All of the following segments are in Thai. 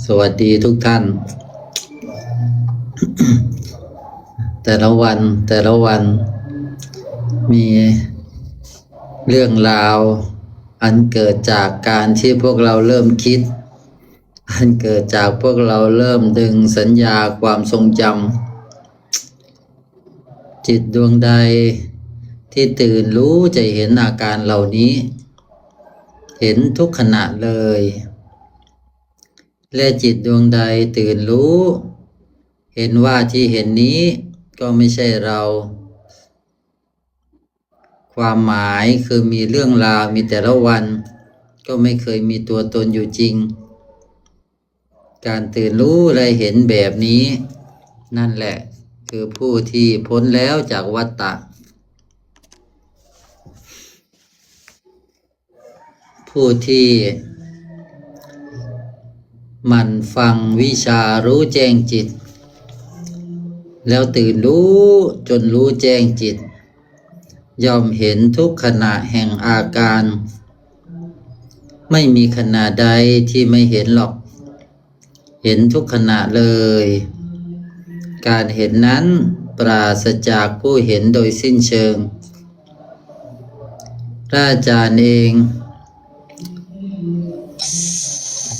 สวัสดีทุกท่าน แต่ละวันมีเรื่องราวอันเกิดจากการที่พวกเราเริ่มคิดอันเกิดจากพวกเราเริ่มดึงสัญญาความทรงจำจิตดวงใดที่ตื่นรู้จะเห็นอาการเหล่านี้เห็นทุกขณะเลยและจิตดวงใดตื่นรู้เห็นว่าที่เห็นนี้ก็ไม่ใช่เราความหมายคือมีเรื่องราวมีแต่ละวันก็ไม่เคยมีตัวตนอยู่จริงการตื่นรู้และเห็นแบบนี้นั่นแหละคือผู้ที่พ้นแล้วจากวัฏฏะผู้ที่หมั่นฟังวิชารู้แจ้งจิตแล้วตื่นรู้จนรู้แจ้งจิตย่อมเห็นทุกขณะแห่งอาการไม่มีขณะใดที่ไม่เห็นหรอกเห็นทุกขณะเลยการเห็นนั้นปราศจากผู้เห็นโดยสิ้นเชิงพระอาจารย์เอง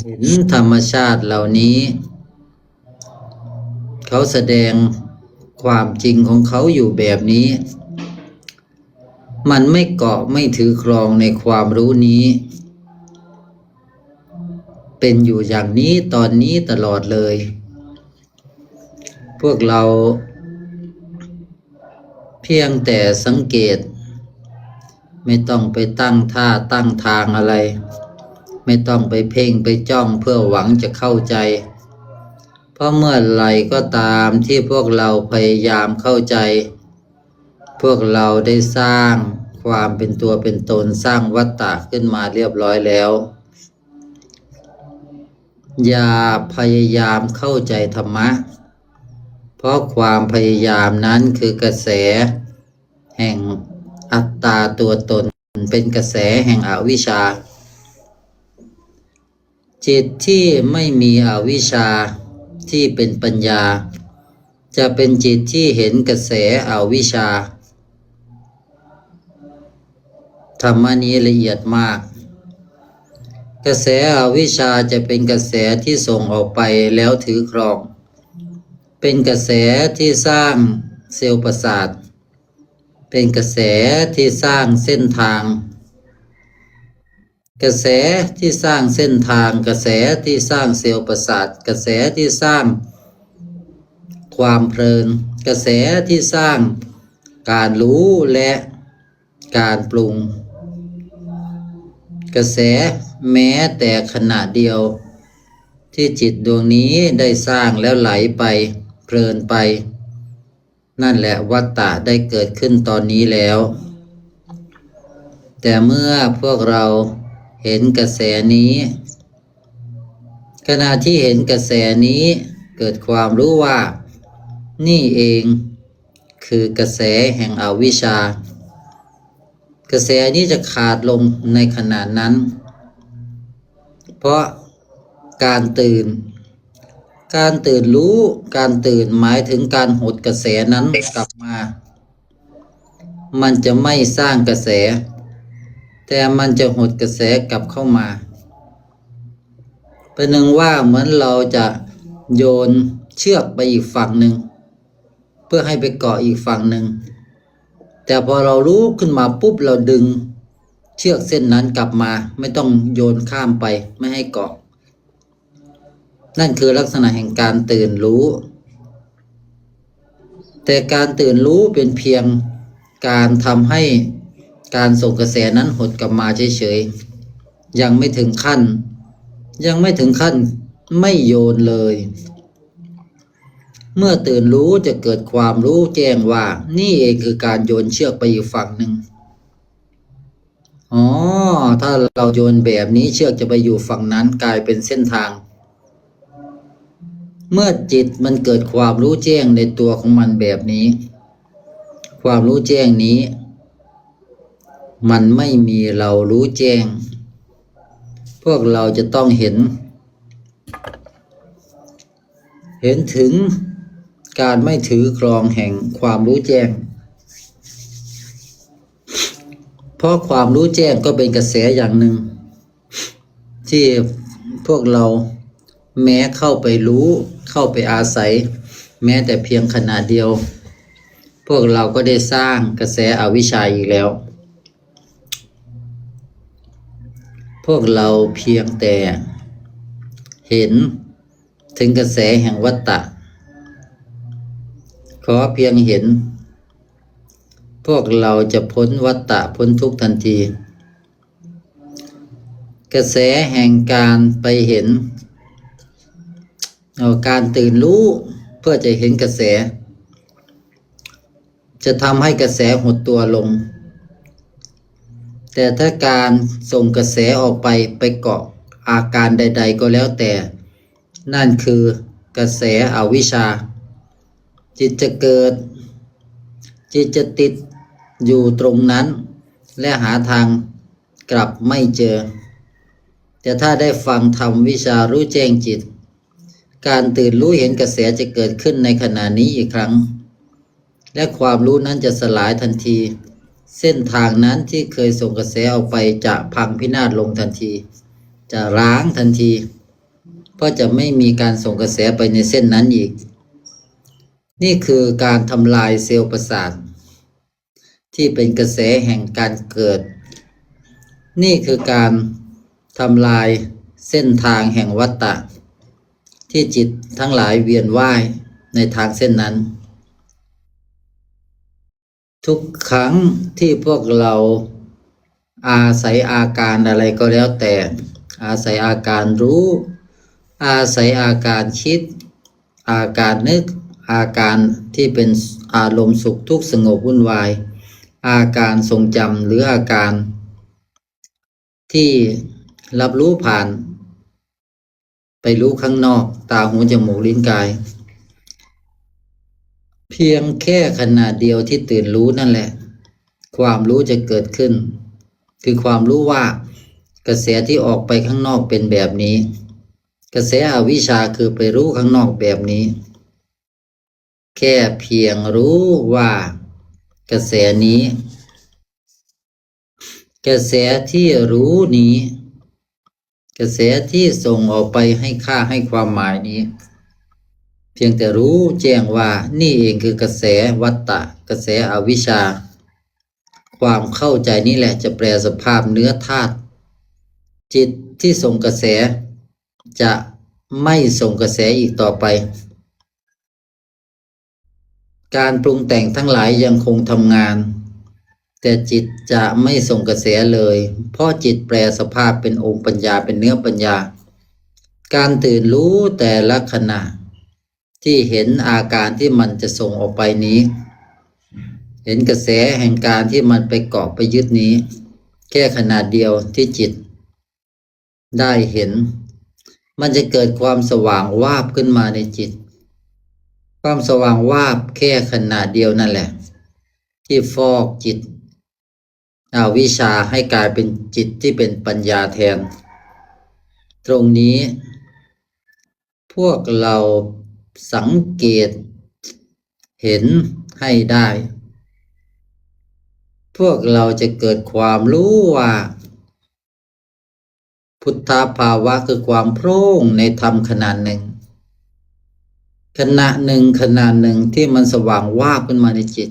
เห็นธรรมชาติเหล่านี้เขาแสดงความจริงของเขาอยู่แบบนี้มันไม่เกาะไม่ถือครองในความรู้นี้เป็นอยู่อย่างนี้ตอนนี้ตลอดเลยพวกเราเพียงแต่สังเกตไม่ต้องไปตั้งท่าตั้งทางอะไรไม่ต้องไปเพ่งไปจ้องเพื่อหวังจะเข้าใจเพราะเมื่อไหร่ก็ตามที่พวกเราพยายามเข้าใจพวกเราได้สร้างความเป็นตัวเป็นตนสร้างวัฏฏะขึ้นมาเรียบร้อยแล้วอย่าพยายามเข้าใจธรรมะเพราะความพยายามนั้นคือกระแสแห่งอัตตาตัวตนเป็นกระแสแห่งอวิชชาจิตที่ไม่มีอวิชชาที่เป็นปัญญาจะเป็นจิตที่เห็นกระแสอวิชชาธรรมะนี้ละเอียดมากกระแสอวิชชาจะเป็นกระแสที่ส่งออกไปแล้วถือครองเป็นกระแสที่สร้างเซลล์ประสาทเป็นกระแสที่สร้างเส้นทางกระแสที่สร้างเส้นทางกระแสที่สร้างเซลล์ประสาทกระแสที่สร้างความเพลินกระแสที่สร้างการรู้และการปรุงกระแสแม้แต่ขณะเดียวที่จิตดวงนี้ได้สร้างแล้วไหลไปเพลินไปนั่นแหละวัฏฏะได้เกิดขึ้นตอนนี้แล้วแต่เมื่อพวกเราเห็นกระแสนี้ขณะที่เห็นกระแสนี้เกิดความรู้ว่านี่เองคือกระแสแห่งอวิชชากระแสนี้จะขาดลงในขณะนั้นเพราะการตื่นรู้การตื่นหมายถึงการหดกระแสนั้นกลับมามันจะไม่สร้างกระแสแต่มันจะหดกระแสกลับเข้ามาเป็นหนึ่งว่าเหมือนเราจะโยนเชือกไปอีกฝั่งหนึ่งเพื่อให้ไปเกาะอีกฝั่งหนึ่งแต่พอเรารู้ขึ้นมาปุ๊บเราดึงเชือกเส้นนั้นกลับมาไม่ต้องโยนข้ามไปไม่ให้เกาะนั่นคือลักษณะแห่งการตื่นรู้แต่การตื่นรู้เป็นเพียงการทำให้การส่งกระแสนั้นหดกลับมาเฉยๆยังไม่ถึงขั้นไม่โยนเลยเมื่อตื่นรู้จะเกิดความรู้แจ้งว่านี่เองคือการโยนเชือกไปอีกฝั่งหนึ่งถ้าเราโยนแบบนี้เชือกจะไปอยู่ฝั่งนั้นกลายเป็นเส้นทางเมื่อจิตมันเกิดความรู้แจ้งในตัวของมันแบบนี้ความรู้แจ้งนี้มันไม่มีเรารู้แจ้งพวกเราจะต้องเห็น เห็นถึงการไม่ถือครองแห่งความรู้แจ้งเพราะความรู้แจ้งก็เป็นกระแสอย่างหนึ่งที่พวกเราแม้เข้าไปรู้เข้าไปอาศัยแม้แต่เพียงขณะเดียวพวกเราก็ได้สร้างกระแสอวิชชาอีกแล้วพวกเราเพียงแต่เห็นถึงกระแสแห่งวัฏฏะขอเพียงเห็นพวกเราจะพ้นวัฏฏะพ้นทุกข์ทันทีกระแสแห่งการไปเห็นการตื่นรู้เพื่อจะเห็นกระแสจะทำให้กระแสหดตัวลงแต่ถ้าการส่งกระแสออกไปเกาะอาการใดๆก็แล้วแต่นั่นคือกระแสอวิชชาจิตจะเกิดจิตจะติดอยู่ตรงนั้นและหาทางกลับไม่เจอแต่ถ้าได้ฟังธรรมวิชารู้แจ้งจิตการตื่นรู้เห็นกระแสจะเกิดขึ้นในขณะนี้อีกครั้งและความรู้นั้นจะสลายทันทีเส้นทางนั้นที่เคยส่งกระแสออกไปจะพังพินาศลงทันทีจะร้างทันทีเพราะจะไม่มีการส่งกระแสไปในเส้นนั้นอีกนี่คือการทำลายเซลล์ประสาทที่เป็นกระแสแห่งการเกิดนี่คือการทำลายเส้นทางแห่งวัฏฏะที่จิตทั้งหลายเวียนว่ายในทางเส้นนั้นทุกครั้งที่พวกเราอาศัยอาการอะไรก็แล้วแต่อาศัยอาการรู้อาศัยอาการคิดอาการนึกอาการที่เป็นอารมณ์สุขทุกข์สงบวุ่นวายอาการทรงจำหรืออาการที่รับรู้ผ่านไปรู้ข้างนอกตาหูจมูกลิ้นกายเพียงแค่ขณะเดียวที่ตื่นรู้นั่นแหละความรู้จะเกิดขึ้นคือความรู้ว่ากระแสที่ออกไปข้างนอกเป็นแบบนี้กระแสอวิชชาคือไปรู้ข้างนอกแบบนี้แค่เพียงรู้ว่ากระแสนี้กระแสที่รู้นี้กระแสที่ส่งออกไปให้ค่าให้ความหมายนี้เพียงแต่รู้แจ้งว่านี่เองคือกระแสวัฏฏะกระแสอวิชชาความเข้าใจนี้แหละจะแปลสภาพเนื้อธาตุจิตที่ส่งกระแสจะไม่ส่งกระแสอีกต่อไปการปรุงแต่งทั้งหลายยังคงทำงานแต่จิตจะไม่ส่งกระแสเลยเพราะจิตแปลสภาพเป็นองค์ปัญญาเป็นเนื้อปัญญาการตื่นรู้แต่ละขณะที่เห็นอาการที่มันจะส่งออกไปนี้เห็นกระแสแห่งการที่มันไปเกาะไปยึดนี้แค่ขณะเดียวที่จิตได้เห็นมันจะเกิดความสว่างวาบขึ้นมาในจิตความสว่างวาบแค่ขณะเดียวนั่นแหละที่ฟอกจิตอวิชชาให้กลายเป็นจิตที่เป็นปัญญาแทนตรงนี้พวกเราสังเกตเห็นให้ได้พวกเราจะเกิดความรู้ว่าพุทธภาวะคือความโพร่งในธรรมขณะหนึ่งขณะหนึ่งที่มันสว่างวาบขึ้นมาในจิต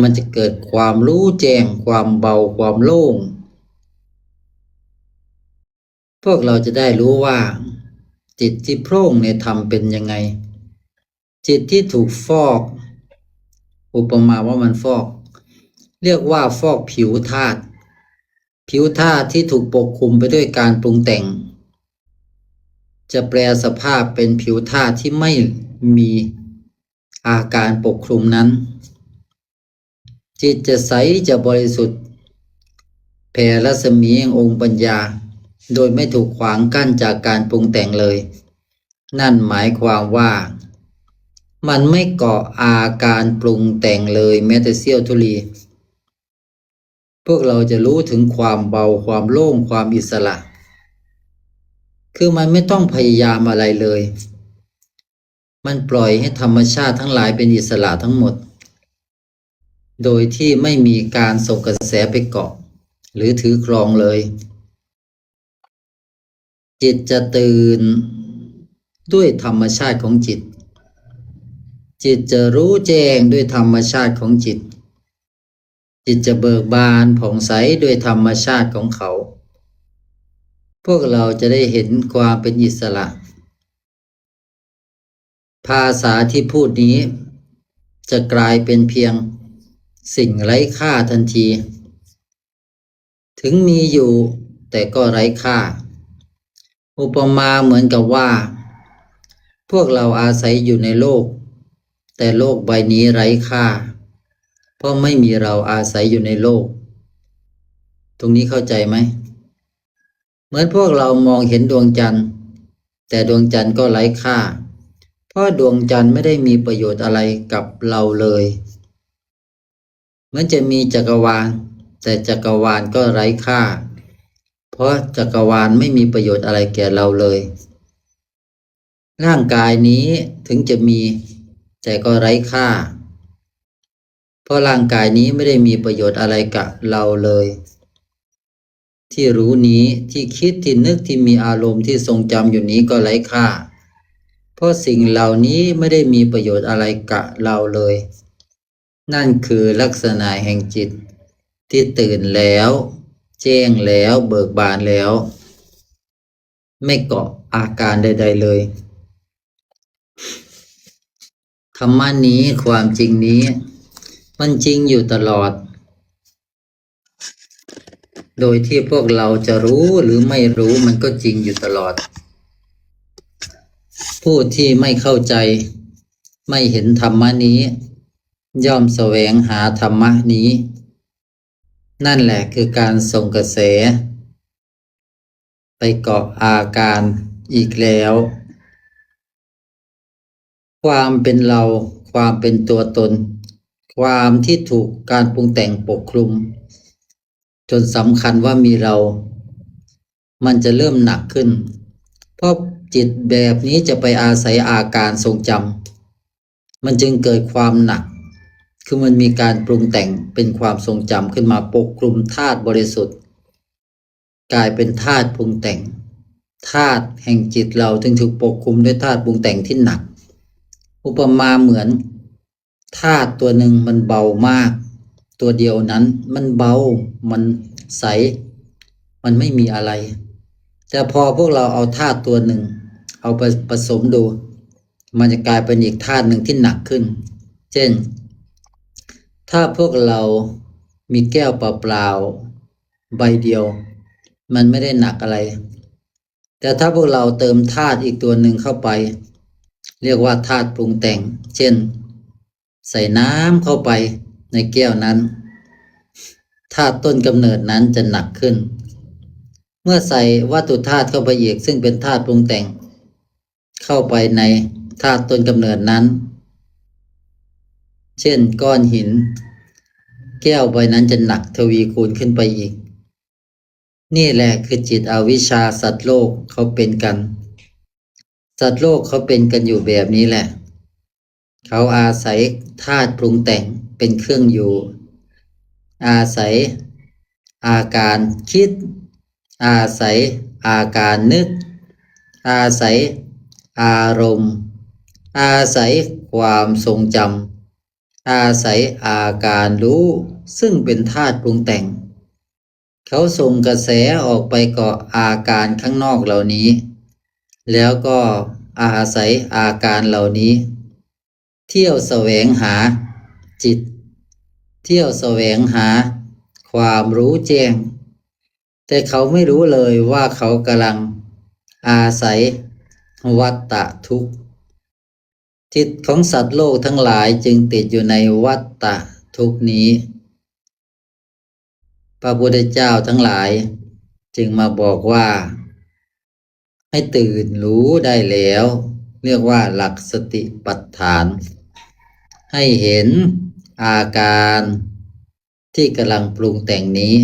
มันจะเกิดความรู้แจ้งความเบาความโล่งพวกเราจะได้รู้ว่าจิตที่โพร่งในธรรมเป็นยังไงจิตที่ถูกฟอกอุปมาว่ามันฟอกเรียกว่าฟอกผิวธาตุผิวธาตุที่ถูกปกคลุมไปด้วยการปรุงแต่งจะแปลสภาพเป็นผิวธาตุที่ไม่มีอาการปกคลุมนั้นจิตจะใสจะบริสุทธิ์แผ่รัศมีแห่งองค์ปัญญาโดยไม่ถูกขวางกั้นจากการปรุงแต่งเลยนั่นหมายความว่ามันไม่เกาะอาการปรุงแต่งเลยแม้แต่เสี้ยวธุลีพวกเราจะรู้ถึงความเบาความโล่งความอิสระคือมันไม่ต้องพยายามอะไรเลย มันปล่อยให้ธรรมชาติทั้งหลายเป็นอิสระทั้งหมดโดยที่ไม่มีการส่งกระแสไปเกาะหรือถือครองเลยจิตจะตื่นด้วยธรรมชาติของจิตจิตจะรู้แจ้งด้วยธรรมชาติของจิตจิตจะเบิกบานผ่องใสด้วยธรรมชาติของเขาพวกเราจะได้เห็นความเป็นอิสระภาษาที่พูดนี้จะกลายเป็นเพียงสิ่งไร้ค่าทันทีถึงมีอยู่แต่ก็ไร้ค่าอุปมาเหมือนกับว่าพวกเราอาศัยอยู่ในโลกแต่โลกใบนี้ไร้ค่าเพราะไม่มีเราอาศัยอยู่ในโลกตรงนี้เข้าใจไหมเหมือนพวกเรามองเห็นดวงจันทร์แต่ดวงจันทร์ก็ไร้ค่าเพราะดวงจันทร์ไม่ได้มีประโยชน์อะไรกับเราเลยเหมือนจะมีจักรวาลแต่จักรวาลก็ไร้ค่าเพราะจักรวาลไม่มีประโยชน์อะไรแก่เราเลยร่างกายนี้ถึงจะมีแต่ก็ไร้ค่าเพราะร่างกายนี้ไม่ได้มีประโยชน์อะไรกับเราเลยที่รู้นี้ที่คิดที่นึกที่มีอารมณ์ที่ทรงจำอยู่นี้ก็ไร้ค่าเพราะสิ่งเหล่านี้ไม่ได้มีประโยชน์อะไรกับเราเลยนั่นคือลักษณะแห่งจิตที่ตื่นแล้วแจ้งแล้วเบิกบานแล้วไม่เกาะอาการใดๆเลยธรรมะนี้ความจริงนี้มันจริงอยู่ตลอดโดยที่พวกเราจะรู้หรือไม่รู้มันก็จริงอยู่ตลอดผู้ที่ไม่เข้าใจไม่เห็นธรรมะนี้ย่อมแสวงหาธรรมะนี้นั่นแหละคือการส่งกระแสไปเกาะอาการอีกแล้วความเป็นเราความเป็นตัวตนความที่ถูกการปรุงแต่งปกคลุมจนสำคัญว่ามีเรามันจะเริ่มหนักขึ้นเพราะจิตแบบนี้จะไปอาศัยอาการทรงจำมันจึงเกิดความหนักคือมันมีการปรุงแต่งเป็นความทรงจำขึ้นมาปกคลุมธาตุบริสุทธิ์กลายเป็นธาตุปรุงแต่งธาตุแห่งจิตเราจึงถูกปกคลุมด้วยธาตุปรุงแต่งที่หนักอุปมาเหมือนธาตุตัวหนึ่งมันเบามากตัวเดียวนั้นมันเบามันใสมันไม่มีอะไรแต่พอพวกเราเอาธาตุตัวหนึ่งเอาไปผสมดูมันจะกลายเป็นอีกธาตุหนึ่งที่หนักขึ้นเช่นถ้าพวกเรามีแก้วเปล่าๆใบเดียวมันไม่ได้หนักอะไรแต่ถ้าพวกเราเติมธาตุอีกตัวหนึ่งเข้าไปเรียกว่าธาตุปรุงแต่งเช่นใส่น้ำเข้าไปในแก้วนั้นธาตุต้นกำเนิดนั้นจะหนักขึ้นเมื่อใส่วัตถุธาตุเข้าไปอีกซึ่งเป็นธาตุปรุงแต่งเข้าไปในธาตุต้นกำเนิดนั้นเช่นก้อนหินแก้วใบนั้นจะหนักทวีคูณขึ้นไปอีกนี่แหละคือจิตอวิชชาสัตว์โลกเขาเป็นกันสัตว์โลกเขาเป็นกันอยู่แบบนี้แหละเขาอาศัยธาตุปรุงแต่งเป็นเครื่องอยู่อาศัยอาการคิดอาศัยอาการนึกอาศัยอารมณ์อาศัยความทรงจำอาศัยอาการรู้ซึ่งเป็นธาตุปรุงแต่งเขาส่งกระแสออกไปเกาะอาการข้างนอกเหล่านี้แล้วก็อาศัยอาการเหล่านี้เที่ยวแสวงหาจิตเที่ยวแสวงหาความรู้แจ้งแต่เขาไม่รู้เลยว่าเขากำลังอาศัยวัฏฏะทุกข์จิตของสัตว์โลกทั้งหลายจึงติดอยู่ในวัฏฏะทุกข์นี้พระพุทธเจ้าทั้งหลายจึงมาบอกว่าให้ตื่นรู้ได้แล้วเรียกว่าหลักสติปัฏฐานให้เห็นอาการที่กำลังปรุงแต่งนี้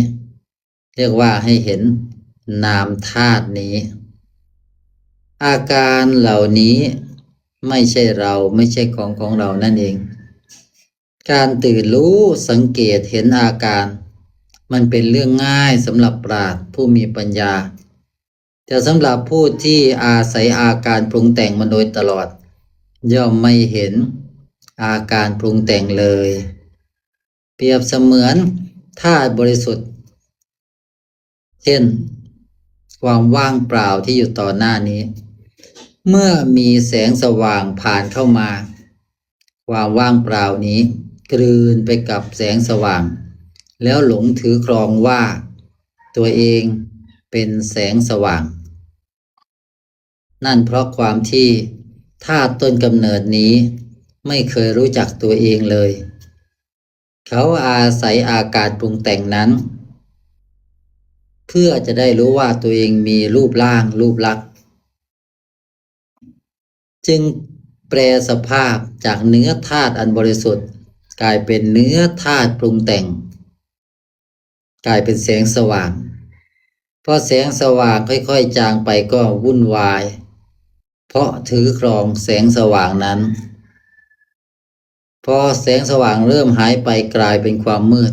เรียกว่าให้เห็นนามธาตุนี้อาการเหล่านี้ ไม่ใช่เราไม่ใช่ของเรานั่นเองการตื่นรู้สังเกตเห็นอาการมันเป็นเรื่องง่ายสำหรับปราชญ์ผู้มีปัญญาแต่สำหรับผู้ที่อาศัยอาการปรุงแต่งมาโดยตลอดย่อมไม่เห็นอาการปรุงแต่งเลยเปรียบเสมือนธาตุบริสุทธิ์เช่นความว่างเปล่าที่อยู่ต่อหน้านี้เมื่อมีแสงสว่างผ่านเข้ามาความว่างเปล่านี้กลืนไปกับแสงสว่างแล้วหลงถือครองว่าตัวเองเป็นแสงสว่างนั่นเพราะความที่ธาตุต้นกำเนิดนี้ไม่เคยรู้จักตัวเองเลยเขาอาศัยอาการปรุงแต่งนั้นเพื่อจะได้รู้ว่าตัวเองมีรูปร่างรูปลักษณ์จึงแปลสภาพจากเนื้อธาตุอันบริสุทธิ์กลายเป็นเนื้อธาตุปรุงแต่งกลายเป็นแสงสว่างพอแสงสว่างค่อยๆจางไปก็วุ่นวายเพราะถือครองแสงสว่างนั้นพอแสงสว่างเริ่มหายไปกลายเป็นความมืด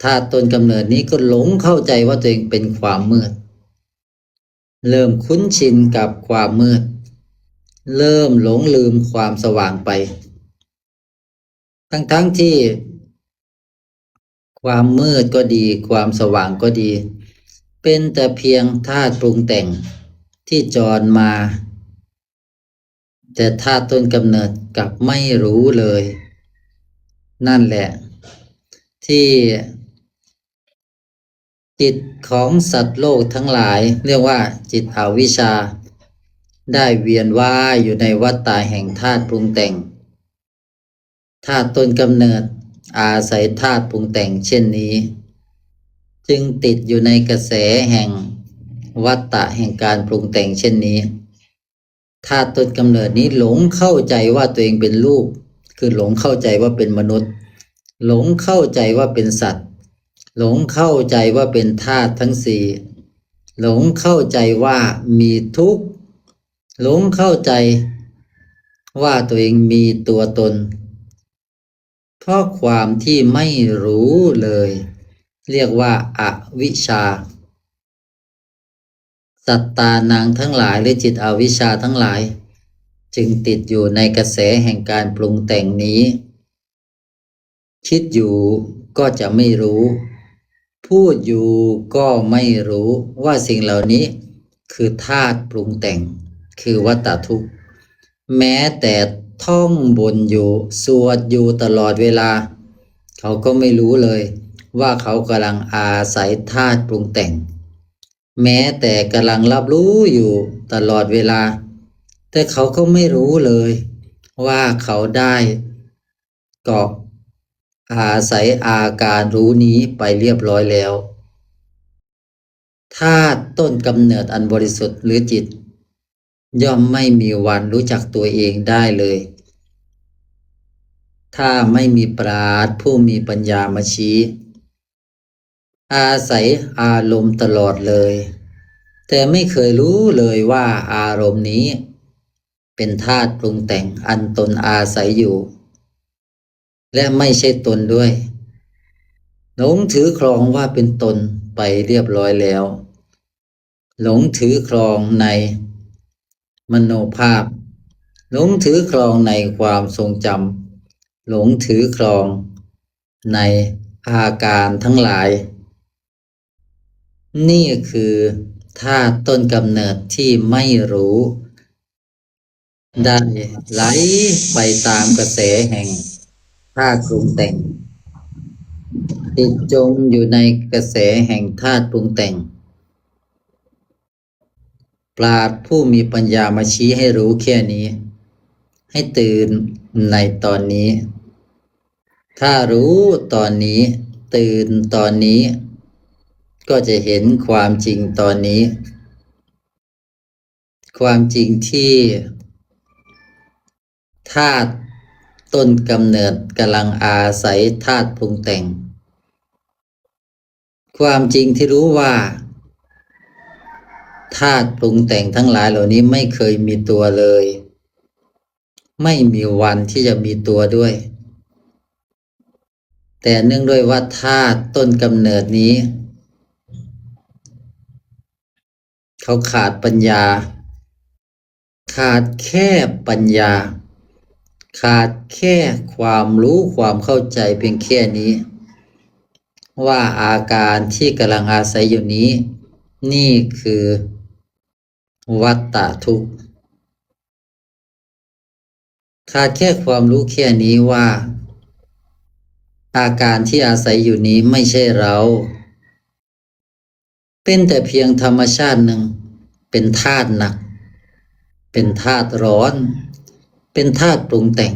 ธาตุต้นกำเนิดนี้ก็หลงเข้าใจว่าตัวเองเป็นความมืดเริ่มคุ้นชินกับความมืดเริ่มหลงลืมความสว่างไปทั้งที่ความมืดก็ดีความสว่างก็ดีเป็นแต่เพียงธาตุปรุงแต่งที่จรมาแต่ธาตุต้นกำเนิดกลับไม่รู้เลยนั่นแหละที่จิตของสัตว์โลกทั้งหลายเรียกว่าจิตอวิชชาได้เวียนว่ายอยู่ในวัฏฏะแห่งธาตุปรุงแต่งธาตุต้นกำเนิดอาศัยธาตุปรุงแต่งเช่นนี้จึงติดอยู่ในกระแสแห่งวัฏฏะแห่งการปรุงแต่งเช่นนี้ธาตุต้นกำเนิดนี้หลงเข้าใจว่าตัวเองเป็นลูกคือหลงเข้าใจว่าเป็นมนุษย์หลงเข้าใจว่าเป็นสัตว์หลงเข้าใจว่าเป็นธาตุทั้งสี่หลงเข้าใจว่ามีทุกข์หลงเข้าใจว่าตัวเองมีตัวตนเพราะความที่ไม่รู้เลยเรียกว่าอวิชชาสัตตานางทั้งหลายหรือจิตอวิชชาทั้งหลายจึงติดอยู่ในกระแสแห่งการปรุงแต่งนี้คิดอยู่ก็จะไม่รู้พูดอยู่ก็ไม่รู้ว่าสิ่งเหล่านี้คือธาตุปรุงแต่งคือวัฏฏทุกข์แม้แต่ท่องบนอยู่สวดอยู่ตลอดเวลาเขาก็ไม่รู้เลยว่าเขากำลังอาศัยธาตุปรุงแต่งแม้แต่กำลังรับรู้อยู่ตลอดเวลาแต่เขาก็ไม่รู้เลยว่าเขาได้เกาะอาศัยอาการรู้นี้ไปเรียบร้อยแล้วธาตุต้นกำเนิดอันบริสุทธิ์หรือจิตย่อมไม่มีวันรู้จักตัวเองได้เลยถ้าไม่มีปราชญ์ผู้มีปัญญามาชี้อาศัยอารมณ์ตลอดเลยแต่ไม่เคยรู้เลยว่าอารมณ์นี้เป็นธาตุปรุงแต่งอันตนอาศัยอยู่และไม่ใช่ตนด้วยหลงถือครองว่าเป็นตนไปเรียบร้อยแล้วหลงถือครองในมโนภาพหลงถือครองในความทรงจำหลงถือครองในอาการทั้งหลายนี่คือธาตุต้นกำเนิดที่ไม่รู้ได้ไหลไปตามกระแสแห่งธาตุปรุงแต่งติดจมอยู่ในกระแสแห่งธาตุปรุงแต่งปราชญ์ผู้มีปัญญามาชี้ให้รู้แค่นี้ให้ตื่นในตอนนี้ถ้ารู้ตอนนี้ตื่นตอนนี้ก็จะเห็นความจริงตอนนี้ความจริงที่ธาตุต้นกำเนิดกำลังอาศัยธาตุปรุงแต่งความจริงที่รู้ว่า ธาตุปรุงแต่งทั้งหลายเหล่านี้ไม่เคยมีตัวเลยไม่มีวันที่จะมีตัวด้วยแต่เนื่องด้วยว่าธาตุต้นกำเนิดนี้เขาขาดปัญญาขาดแค่ปัญญาขาดแค่ความรู้ความเข้าใจเพียงแค่นี้ว่าอาการที่กำลังอาศัยอยู่นี้นี่คือวัฏฏะทุกข์ขาดแค่ความรู้แค่นี้ว่าอาการที่อาศัยอยู่นี้ไม่ใช่เราเป็นแต่เพียงธรรมชาติหนึ่งเป็นธาตุหนักเป็นธาตุร้อนเป็นธาตุปรุงแต่ง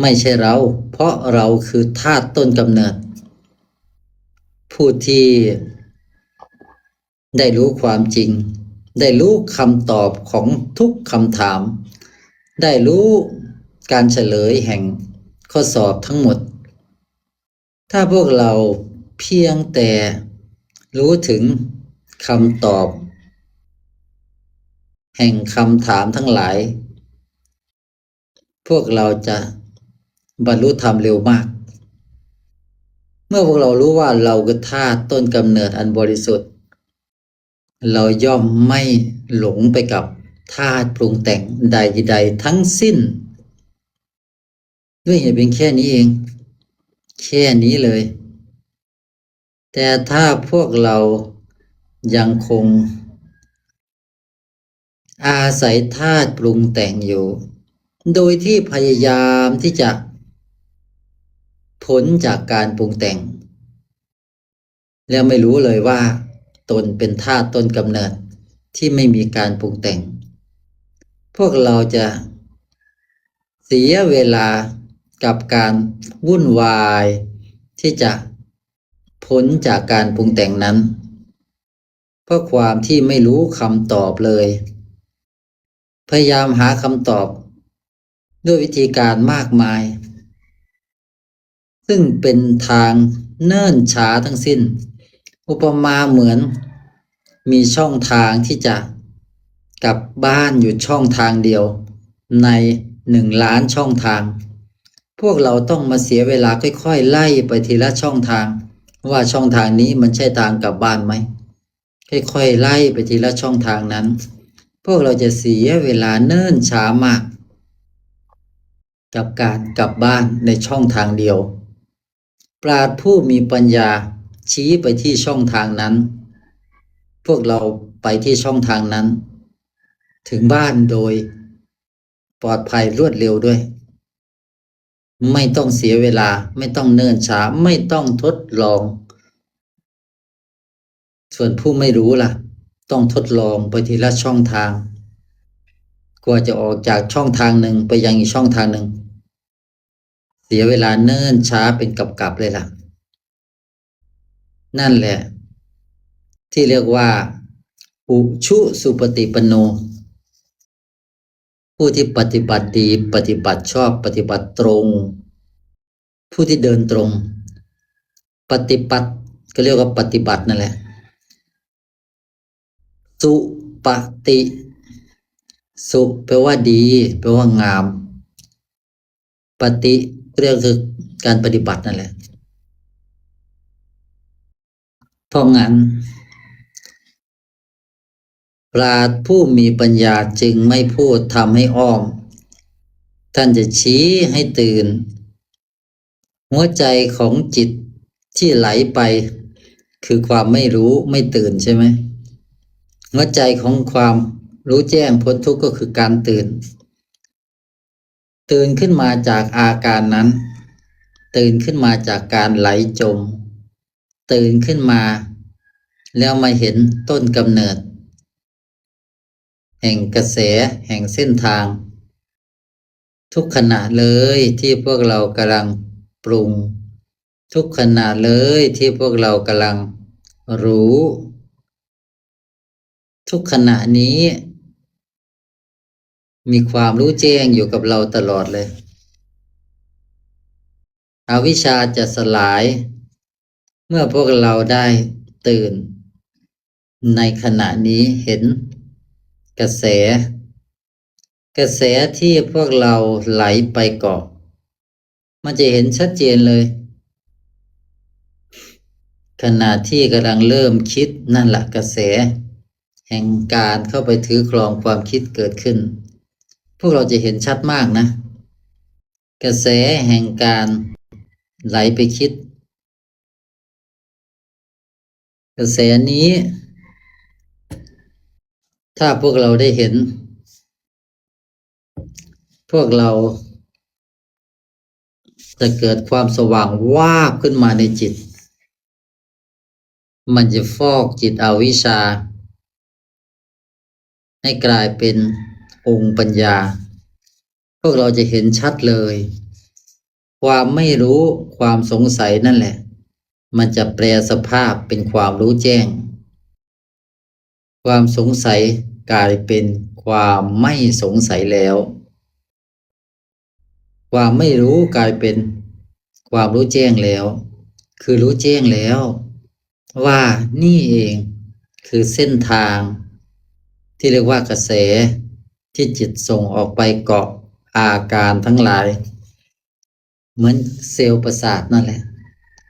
ไม่ใช่เราเพราะเราคือธาตุต้นกำเนิดผู้ที่ได้รู้ความจริงได้รู้คำตอบของทุกคำถามได้รู้การเฉลยแห่งข้อสอบทั้งหมดถ้าพวกเราเพียงแต่รู้ถึงคำตอบแห่งคำถามทั้งหลายพวกเราจะบรรลุธรรมเร็วมากเมื่อพวกเรารู้ว่าเราคือธาตุต้นกำเนิดอันบริสุทธิ์เราย่อมไม่หลงไปกับธาตุปรุงแต่งใดๆทั้งสิ้นด้วยเหตุเพียงแค่นี้เองแค่นี้เลยแต่ถ้าพวกเรายังคงอาศัยธาตุปรุงแต่งอยู่โดยที่พยายามที่จะพ้นจากการปรุงแต่งแล้วไม่รู้เลยว่าตนเป็นธาตุต้นกำเนิดที่ไม่มีการปรุงแต่งพวกเราจะเสียเวลากับการวุ่นวายที่จะพ้นจากการปรุงแต่งนั้นเพราะความที่ไม่รู้คำตอบเลยพยายามหาคำตอบด้วยวิธีการมากมายซึ่งเป็นทางเนิ่นช้าทั้งสิ้นอุปมาเหมือนมีช่องทางที่จะกลับบ้านอยู่ช่องทางเดียวใน1,000,000ช่องทางพวกเราต้องมาเสียเวลาค่อยๆไล่ไปทีละช่องทางว่าช่องทางนี้มันใช่ทางกลับบ้านไหมค่อยๆไล่ไปทีละช่องทางนั้นพวกเราจะเสียเวลาเนิ่นช้ามากกับการกลับบ้านในช่องทางเดียวปราชญ์ผู้มีปัญญาชี้ไปที่ช่องทางนั้นพวกเราไปที่ช่องทางนั้นถึงบ้านโดยปลอดภัยรวดเร็วด้วยไม่ต้องเสียเวลาไม่ต้องเนิ่นช้าไม่ต้องทดลองส่วนผู้ไม่รู้ล่ะต้องทดลองไปทีละช่องทางกว่าจะออกจากช่องทางหนึ่งไปยังอีกช่องทางหนึ่งเสียเวลาเนิ่นช้าเป็นกับเลยล่ะนั่นแหละที่เรียกว่าอุชุสุปฏิปันโนผู้ที่ปฏิบัติดีปฏิบัติชอบปฏิบัติตรงผู้ที่เดินตรงปฏิบัติก็เรียกว่าปฏิบัตินั่นแหละสุปฏิสุแปลว่าดีแปลว่างามปฏิเรียกคือการปฏิบัตินั่นแหละเพราะงั้นปราชญ์ผู้มีปัญญาจึงไม่พูดทำให้อ้อมท่านจะชี้ให้ตื่นหัวใจของจิตที่ไหลไปคือความไม่รู้ไม่ตื่นใช่ไหมหัวใจของความรู้แจ้งพ้นทุกข์ก็คือการตื่นขึ้นมาจากอาการนั้นตื่นขึ้นมาจากการไหลจมตื่นขึ้นมาแล้วมาเห็นต้นกำเนิดแห่งกระแสแห่งเส้นทางทุกขณะเลยที่พวกเรากำลังปรุงทุกขณะเลยที่พวกเรากำลังรู้ทุกขณะนี้มีความรู้แจ้งอยู่กับเราตลอดเลยอวิชชาจะสลายเมื่อพวกเราได้ตื่น ในขณะนี้เห็นกระแสที่พวกเราไหลไปเกาะมันจะเห็นชัดเจนเลยขณะที่กำลังเริ่มคิดนั่นแหละกระแสแห่งการเข้าไปถือครองความคิดเกิดขึ้นพวกเราจะเห็นชัดมากนะกระแสแห่งการไหลไปคิดกระแสนี้ถ้าพวกเราได้เห็นพวกเราจะเกิดความสว่างวาบขึ้นมาในจิตมันจะฟอกจิตอวิชชาให้กลายเป็นองค์ปัญญาพวกเราจะเห็นชัดเลยความไม่รู้ความสงสัยนั่นแหละมันจะแปลสภาพเป็นความรู้แจ้งความสงสัยกลายเป็นความไม่สงสัยแล้วความไม่รู้กลายเป็นความรู้แจ้งแล้วคือรู้แจ้งแล้วว่านี่เองคือเส้นทางที่เรียกว่ากระแสที่จิตส่งออกไปเกาะอาการทั้งหลายเหมือนเซลล์ประสาทนั่นแหละ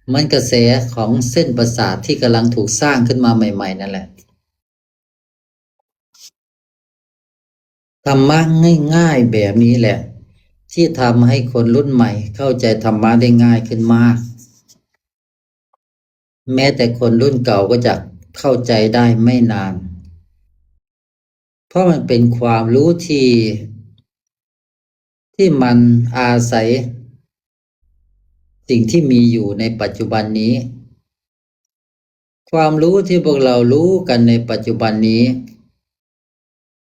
เหมือนกระแสของเส้นประสาทที่กำลังถูกสร้างขึ้นมาใหม่ๆนั่นแหละธรรมะง่ายๆแบบนี้แหละที่ทำให้คนรุ่นใหม่เข้าใจธรรมะได้ง่ายขึ้นมากแม้แต่คนรุ่นเก่าก็จะเข้าใจได้ไม่นานเพราะมันเป็นความรู้ที่มันอาศัยสิ่งที่มีอยู่ในปัจจุบันนี้ความรู้ที่พวกเรารู้กันในปัจจุบันนี้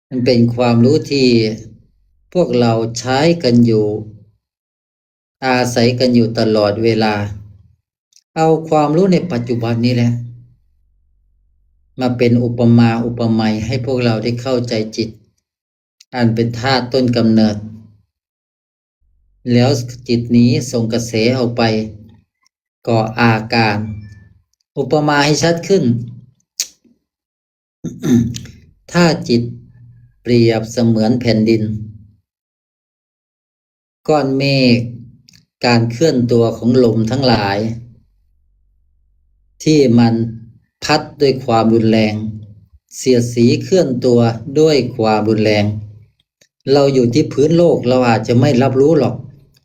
มันเป็นความรู้ที่พวกเราใช้กันอยู่อาศัยกันอยู่ตลอดเวลาเอาความรู้ในปัจจุบันนี้แหละมาเป็นอุปมาอุปไมยให้พวกเราได้เข้าใจจิตอันเป็นธาตุต้นกำเนิดแล้วจิตนี้ส่งกระแสออกไปก่ออาการอุปมาให้ชัดขึ้น ถ้าจิตเปรียบเสมือนแผ่นดินก้อนเมฆการเคลื่อนตัวของลมทั้งหลายที่มันพัดด้วยความรุนแรงเสียดสีเคลื่อนตัวด้วยความรุนแรงเราอยู่ที่พื้นโลกเราอาจจะไม่รับรู้หรอก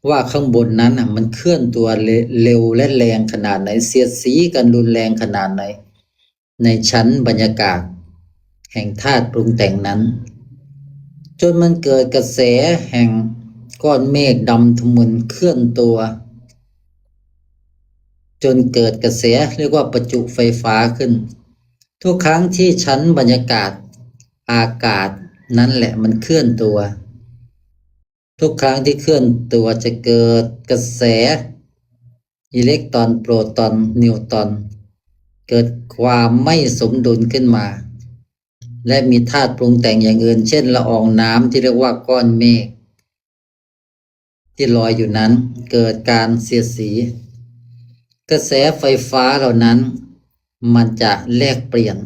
ว่าข้างบนนั้นมันเคลื่อนตัวเร็วและแรงขนาดไหนเสียดสีกันรุนแรงขนาดไหนในชั้นบรรยากาศแห่งธาตุปรุงแต่งนั้นจนมันเกิดกระแสแห่งก้อนเมฆดำทะมึนเคลื่อนตัวจนเกิดกระแสเรียกว่าประจุไฟฟ้าขึ้นทุกครั้งที่ชั้นบรรยากาศอากาศนั้นแหละมันเคลื่อนตัวทุกครั้งที่เคลื่อนตัวจะเกิดกระแสอิเล็กตรอนโปรตอนนิวตรอนเกิดความไม่สมดุลขึ้นมาและมีธาตุปรุงแต่งอย่างอื่นเช่นละอองน้ำที่เรียกว่าก้อนเมฆที่ลอยอยู่นั้นเกิดการเสียดสีกระแสไฟฟ้าเหล่านั้นมันจะแลกเปลี่ยน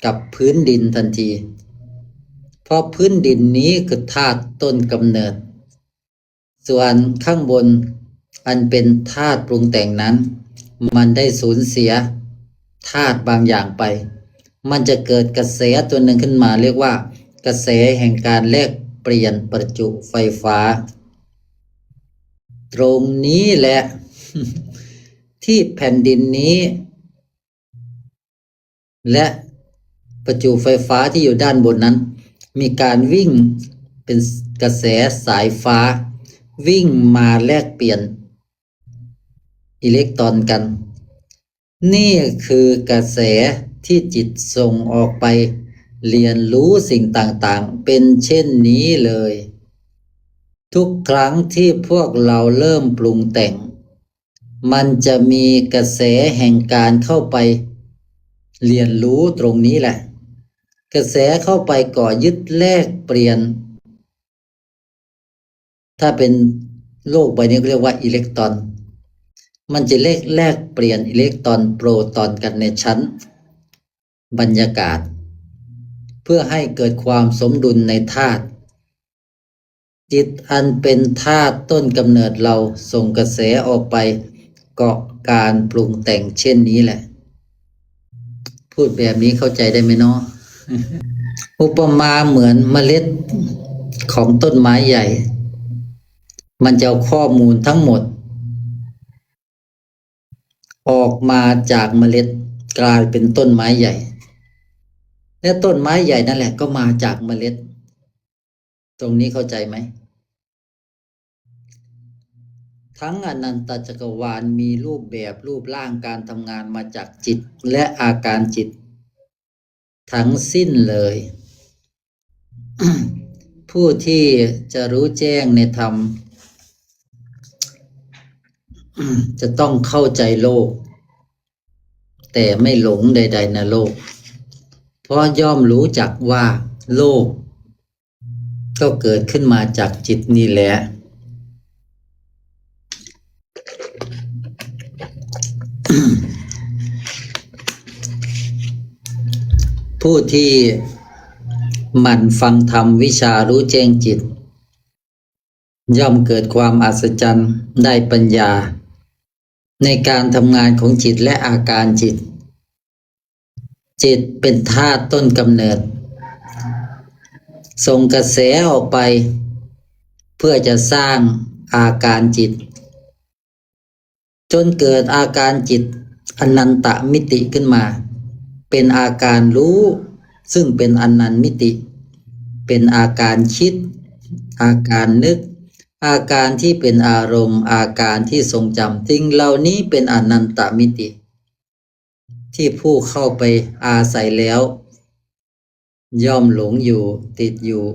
กับพื้นดินทันทีเพราะพื้นดินนี้คือธาตุต้นกำเนิดส่วนข้างบนอันเป็นธาตุปรุงแต่งนั้นมันได้สูญเสียธาตุบางอย่างไปมันจะเกิดกระแสตัวหนึ่งขึ้นมาเรียกว่ากระแสแห่งการแลกเปลี่ยนประจุไฟฟ้าตรงนี้แหละ ที่แผ่นดินนี้และประจุไฟฟ้าที่อยู่ด้านบนนั้นมีการวิ่งเป็นกระแสสายฟ้าวิ่งมาแลกเปลี่ยนอิเล็กตรอนกันนี่คือกระแสที่จิตส่งออกไปเรียนรู้สิ่งต่างๆเป็นเช่นนี้เลยทุกครั้งที่พวกเราเริ่มปรุงแต่งมันจะมีกระแสแห่งการเข้าไปเรียนรู้ตรงนี้แหละกระแสเข้าไปก่อยึดแลกเปลี่ยนถ้าเป็นโลกใบนี้เรียกว่าอิเล็กตรอนมันจะแลกเปลี่ยนอิเล็กตรอนโปรตอนกันในชั้น บรรยากาศเพื่อให้เกิดความสมดุลในธาตุจิตอันเป็นธาตุต้นกำเนิดเราส่งกระแสออกไปเกาะการปรุงแต่งเช่นนี้แหละพูดแบบนี้เข้าใจได้ไหมเนาะ อุปมาเหมือนเมล็ดของต้นไม้ใหญ่มันจะเอาข้อมูลทั้งหมดออกมาจากเมล็ดกลายเป็นต้นไม้ใหญ่และต้นไม้ใหญ่นั่นแหละก็มาจากเมล็ดตรงนี้เข้าใจไหมทั้งอนันตจักรวาลมีรูปแบบรูปร่างการทำงานมาจากจิตและอาการจิตทั้งสิ้นเลย ผู้ที่จะรู้แจ้งในธรรม จะต้องเข้าใจโลกแต่ไม่หลงใดๆในโลกเพราะย่อมรู้จักว่าโลกก็เกิดขึ้นมาจากจิตนี่แหละ ผู้ที่หมั่นฟังธรรมวิชารู้แจ้งจิตย่อมเกิดความอัศจรรย์ได้ปัญญาในการทำงานของจิตและอาการจิตจิตเป็นธาตุต้นกำเนิดส่งกระแสออกไปเพื่อจะสร้างอาการจิตจนเกิดอาการจิตอนันตมิติขึ้นมาเป็นอาการรู้ซึ่งเป็นอนันตมิติเป็นอาการคิดอาการนึกอาการที่เป็นอารมณ์อาการที่ทรงจำสิ่งเหล่านี้เป็นอนันตมิติที่ผู้เข้าไปอาศัยแล้วย่อมหลงอยู่ติดอยู่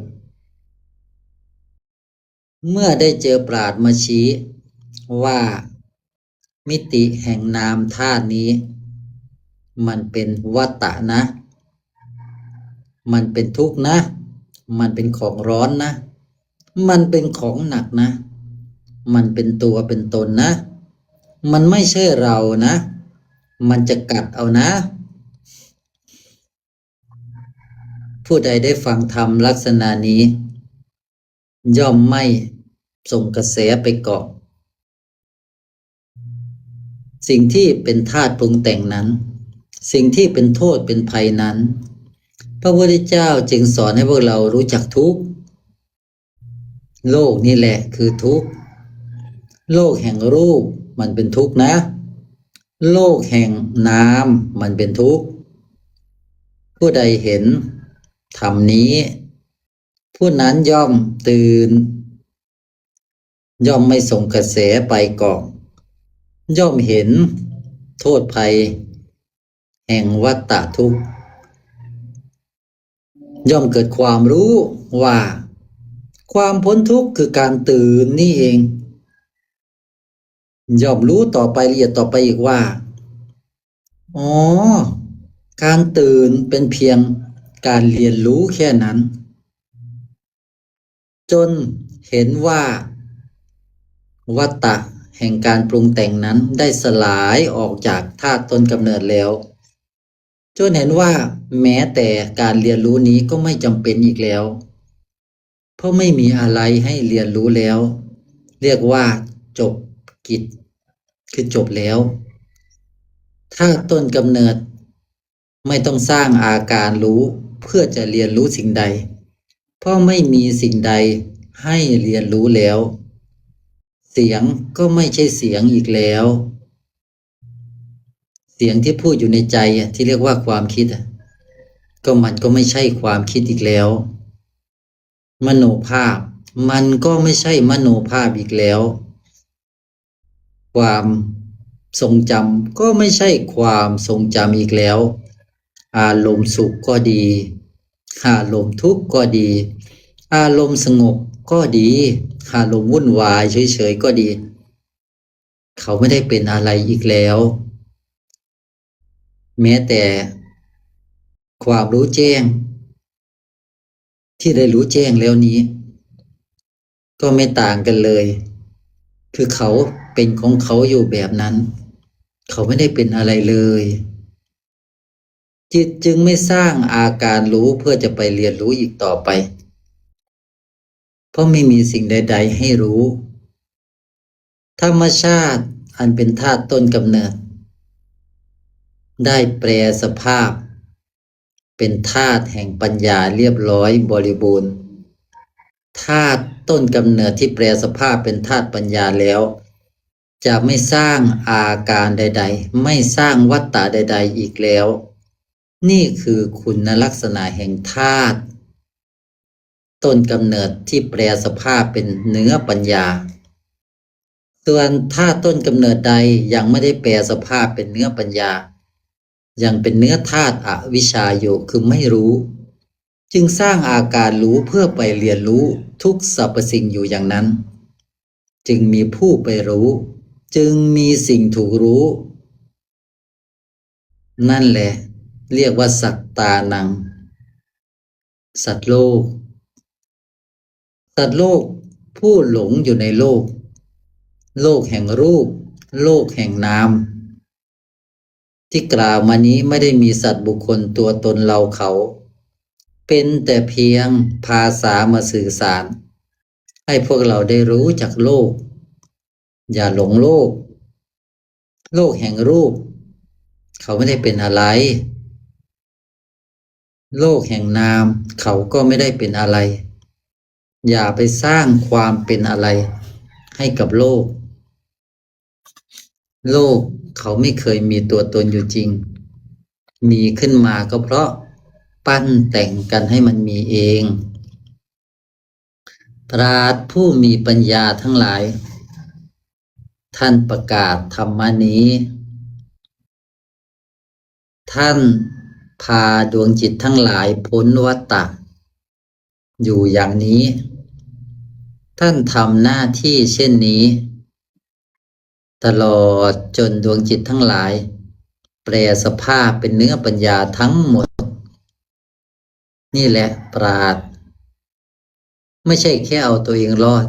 เมื่อได้เจอปราชญ์มาชี้ว่ามิติแห่งนามธาตุนี้มันเป็นวัฏฏะนะมันเป็นทุกข์นะมันเป็นของร้อนนะมันเป็นของหนักนะมันเป็นตัวเป็นตนนะมันไม่ใช่เรานะมันจะกัดเอานะผู้ใดได้ฟังธรรมลักษณะนี้ย่อมไม่ส่งกระแสไปเกาะสิ่งที่เป็นธาตุปรุงแต่งนั้นสิ่งที่เป็นโทษเป็นภัยนั้นพระพุทธเจ้าจึงสอนให้พวกเรารู้จักทุกข์โลกนี่แหละคือทุกข์โลกแห่งรูปมันเป็นทุกข์นะโลกแห่งนามมันเป็นทุกข์ผู้ใดเห็นธรรมนี้ผู้นั้นย่อมตื่นย่อมไม่ส่งกระแสไปเกาะย่อมเห็นโทษภัยแห่งวัฏฏะทุกข์ย่อมเกิดความรู้ว่าความพ้นทุกข์คือการตื่นนี่เองย่อมรู้ต่อไปละเอียดต่อไปอีกว่าอ๋อการตื่นเป็นเพียงการเรียนรู้แค่นั้นจนเห็นว่าวัฏฏะแห่งการปรุงแต่งนั้นได้สลายออกจากธาตุต้นกำเนิดแล้วจนเห็นว่าแม้แต่การเรียนรู้นี้ก็ไม่จำเป็นอีกแล้วเพราะไม่มีอะไรให้เรียนรู้แล้วเรียกว่าจบกิจคือจบแล้วถ้าต้นกำเนิดไม่ต้องสร้างอาการรู้เพื่อจะเรียนรู้สิ่งใดเพราะไม่มีสิ่งใดให้เรียนรู้แล้วเสียงก็ไม่ใช่เสียงอีกแล้วเสียงที่พูดอยู่ในใจที่เรียกว่าความคิดก็มันก็ไม่ใช่ความคิดอีกแล้วมโนภาพมันก็ไม่ใช่มโนภาพอีกแล้วความทรงจำก็ไม่ใช่ความทรงจำอีกแล้วอารมณ์สุขก็ดีอารมณ์ทุกข์ก็ดีอารมณ์สงบก็ดีอารมณ์วุ่นวายเฉยๆก็ดีเขาไม่ได้เป็นอะไรอีกแล้วแม้แต่ความรู้แจ้งที่ได้รู้แจ้งแล้วนี้ก็ไม่ต่างกันเลยคือเขาเป็นของเขาอยู่แบบนั้นเขาไม่ได้เป็นอะไรเลย จิตจึงไม่สร้างอาการรู้เพื่อจะไปเรียนรู้อีกต่อไปเพราะไม่มีสิ่งใดๆให้รู้ธรรมชาติอันเป็นธาตุต้นกำเนิดได้แปรสภาพเป็นธาตุแห่งปัญญาเรียบร้อยบริบูรณ์ธาตุต้นกำเนิดที่แปรสภาพเป็นธาตุปัญญาแล้วจะไม่สร้างอาการใดๆไม่สร้างวัฏฏะใดๆอีกแล้วนี่คือคุณลักษณะแห่งธาตุต้นกำเนิดที่แปรสภาพเป็นเนื้อปัญญาส่วนธาตุต้นกำเนิดใดยังไม่ได้แปรสภาพเป็นเนื้อปัญญายังเป็นเนื้อธาตุอวิชชาอยู่คือไม่รู้จึงสร้างอาการรู้เพื่อไปเรียนรู้ทุกสรรพสิ่งอยู่อย่างนั้นจึงมีผู้ไปรู้จึงมีสิ่งถูกรู้นั่นแหละเรียกว่าสัตตานังสัตว์โลกสัตว์โลกผู้หลงอยู่ในโลกโลกแห่งรูปโลกแห่งนามที่กล่าวมานี้ไม่ได้มีสัตว์บุคคลตัวตนเราเขาเป็นแต่เพียงภาษามาสื่อสารให้พวกเราได้รู้จักโลกอย่าหลงโลกโลกแห่งรูปเขาไม่ได้เป็นอะไรโลกแห่งนามเขาก็ไม่ได้เป็นอะไรอย่าไปสร้างความเป็นอะไรให้กับโลกโลกเขาไม่เคยมีตัวตนอยู่จริงมีขึ้นมาก็เพราะปั้นแต่งกันให้มันมีเองปราชญ์ผู้มีปัญญาทั้งหลายท่านประกาศธรรมนี้ท่านพาดวงจิตทั้งหลายพ้นวัฏฏะอยู่อย่างนี้ท่านทำหน้าที่เช่นนี้ตลอดจนดวงจิตทั้งหลายแปรสภาพเป็นเนื้อปัญญาทั้งหมดนี่แหละปราชญ์ไม่ใช่แค่เอาตัวเองรอด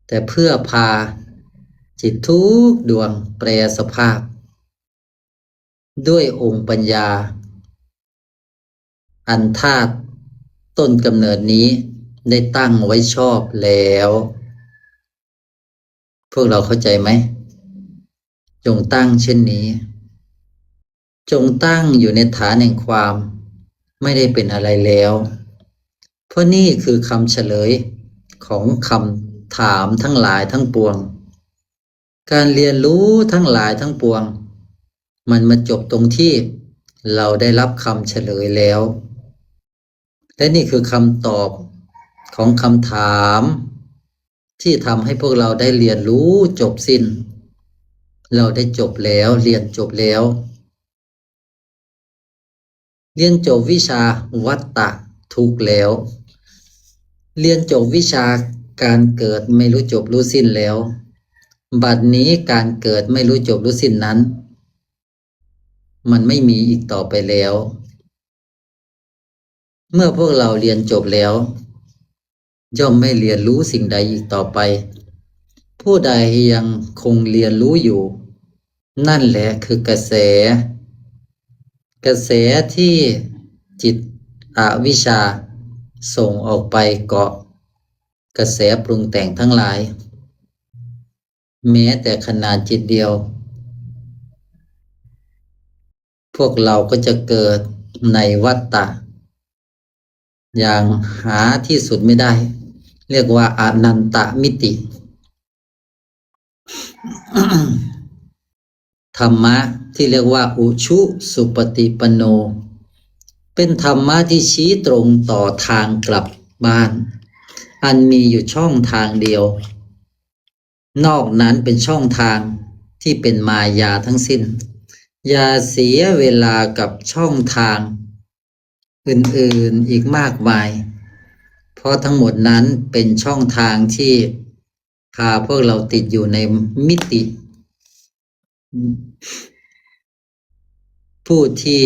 แต่เพื่อพาจิตทุกดวงแปรสภาพด้วยองค์ปัญญาอันธาตุต้นกำเนิดนี้ได้ตั้งไว้ชอบแล้วพวกเราเข้าใจไหมจงตั้งเช่นนี้จงตั้งอยู่ในฐานแห่งความไม่ได้เป็นอะไรแล้วเพราะนี่คือคำเฉลยของคำถามทั้งหลายทั้งปวงการเรียนรู้ทั้งหลายทั้งปวงมันมาจบตรงที่เราได้รับคำเฉลยแล้วและนี่คือคำตอบของคำถามที่ทำให้พวกเราได้เรียนรู้จบสิ้นเราได้จบแล้วเรียนจบแล้วเรียนจบวิชาวัฏฏะทุกข์แล้วเรียนจบวิชาการเกิดไม่รู้จบรู้สิ้นแล้วบัดนี้การเกิดไม่รู้จบรู้สิ้นนั้นมันไม่มีอีกต่อไปแล้วเมื่อพวกเราเรียนจบแล้วย่อมไม่เรียนรู้สิ่งใดอีกต่อไปผู้ใดยังคงเรียนรู้อยู่นั่นแหละคือกระแสที่จิตอวิชชาส่งออกไปเกาะกระแสปรุงแต่งทั้งหลายแม้แต่ขนาดจิตเดียวพวกเราก็จะเกิดในวัฏฏะอย่างหาที่สุดไม่ได้เรียกว่าอนันตมิติ ธรรมะที่เรียกว่าอุชุสุปฏิปันโนเป็นธรรมะที่ชี้ตรงต่อทางกลับบ้านอันมีอยู่ช่องทางเดียวนอกนั้นเป็นช่องทางที่เป็นมายาทั้งสิ้นอย่าเสียเวลากับช่องทางอื่นๆอีกมากมายเพราะทั้งหมดนั้นเป็นช่องทางที่พาพวกเราติดอยู่ในมิติผู้ที่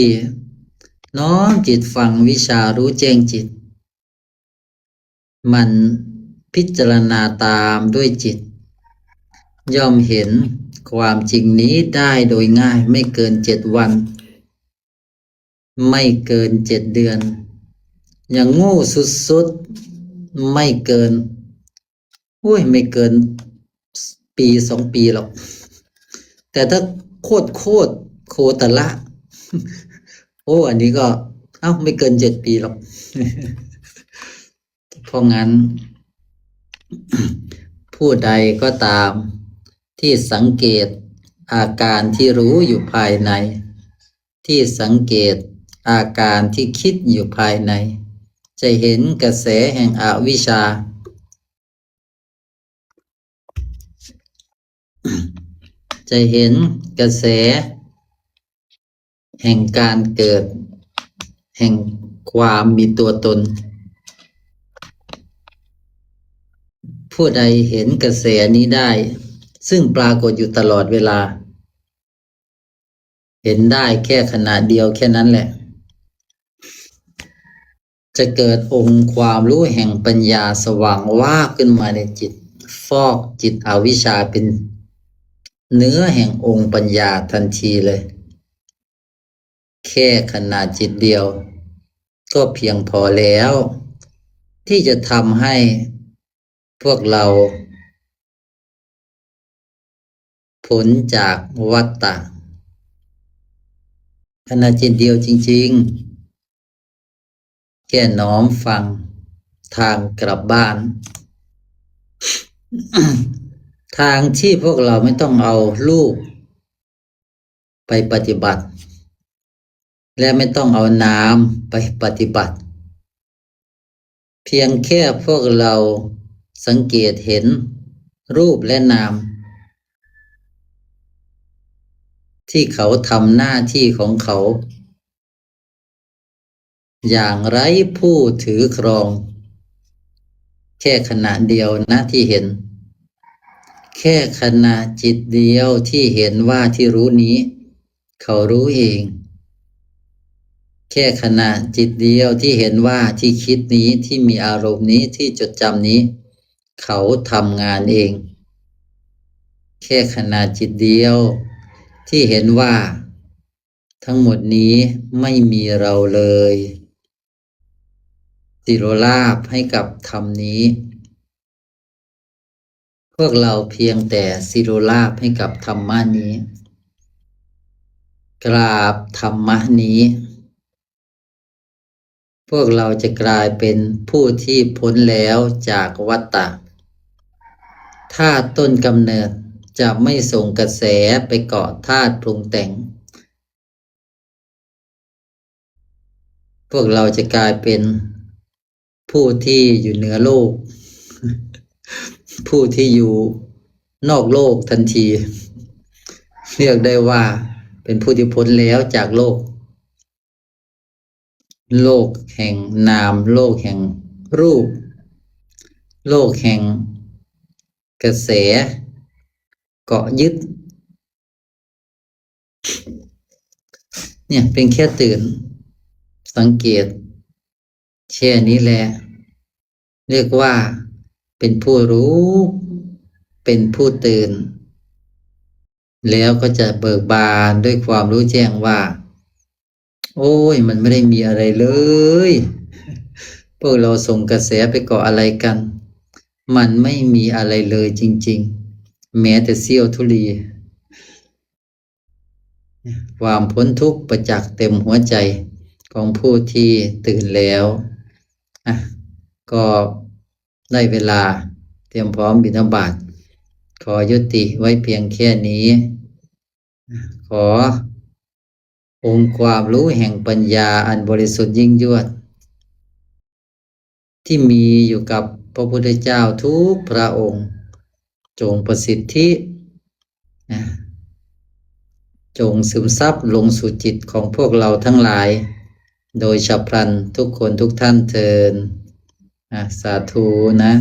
น้อมจิตฟังวิชารู้แจ้งจิตมันพิจารณาตามด้วยจิตย่อมเห็นความจริงนี้ได้โดยง่ายไม่เกิน7 วัน ไม่เกิน7 เดือนอย่างโง่สุดๆไม่เกินไม่เกินปี2 ปีหรอกแต่ถ้าโคตรโคตรละอันนี้ก็ไม่เกิน7 ปีหรอกเพราะงั้น ผู้ใดก็ตามที่สังเกตอาการที่รู้อยู่ภายในที่สังเกตอาการที่คิดอยู่ภายในจะเห็นกระแสแห่งอวิชชาจะเห็นกระแสแห่งการเกิดแห่งความมีตัวตนผู้ใดเห็นกระแสนี้ได้ซึ่งปรากฏอยู่ตลอดเวลาเห็นได้แค่ขณะเดียวแค่นั้นแหละจะเกิดองค์ความรู้แห่งปัญญาสว่างวาบขึ้นมาในจิตฟอกจิตอวิชชาเป็นเนื้อแห่งองค์ปัญญาทันทีเลยแค่ขณะจิตเดียวก็เพียงพอแล้วที่จะทำให้พวกเราพ้นจากวัฏฏะขณะจิตเดียวจริงๆแค่น้อมฟังทางกลับบ้าน ทางที่พวกเราไม่ต้องเอาลูกไปปฏิบัติและไม่ต้องเอาน้ำไปปฏิบัติเพียงแค่พวกเราสังเกตเห็นรูปและนามที่เขาทำหน้าที่ของเขาอย่างไร้ผู้ถือครองแค่ขณะเดียวนะที่เห็นแค่ขณะจิตเดียวที่เห็นว่าที่รู้นี้เขารู้เองแค่ขณะจิตเดียวที่เห็นว่าที่คิดนี้ที่มีอารมณ์นี้ที่จดจำนี้เขาทำงานเองแค่ขณะจิตเดียวที่เห็นว่าทั้งหมดนี้ไม่มีเราเลยสิโรลาภให้กับธรรมนี้พวกเราเพียงแต่สิโรลาภให้กับธรรมะนี้กราบธรรมะนี้พวกเราจะกลายเป็นผู้ที่พ้นแล้วจากวัฏฏะถ้าต้นกำเนิดจะไม่ส่งกระแสไปเกาะธาตุปรุงแต่งพวกเราจะกลายเป็นผู้ที่อยู่เหนือโลกผู้ที่อยู่นอกโลกทันทีเรียกได้ว่าเป็นผู้ที่พ้นแล้วจากโลกแห่งนามโลกแห่งรูปโลกแห่งกระแสเกาะยึดเนี่ยเป็นแค่ตื่นสังเกตแค่นี้แหละเรียกว่าเป็นผู้รู้เป็นผู้ตื่นแล้วก็จะเบิกบานด้วยความรู้แจ้งว่ามันไม่ได้มีอะไรเลยพวกเราส่งกระแสไปเกาะอะไรกันมันไม่มีอะไรเลยจริงๆแม้แต่เสี้ยวธุลีความพ้นทุกข์ประจักษ์เต็มหัวใจของผู้ที่ตื่นแล้วก็ได้เวลาเตรียมพร้อมบิณฑบาตขอยุติไว้เพียงแค่นี้ขอองค์ความรู้แห่งปัญญาอันบริสุทธิ์ยิ่งยวดที่มีอยู่กับพระพุทธเจ้าทุกพระองค์จงประสิทธิจงซึมซับลงสู่จิตของพวกเราทั้งหลายโดยฉับพลันทุกคนทุกท่านเทินสาธุนะ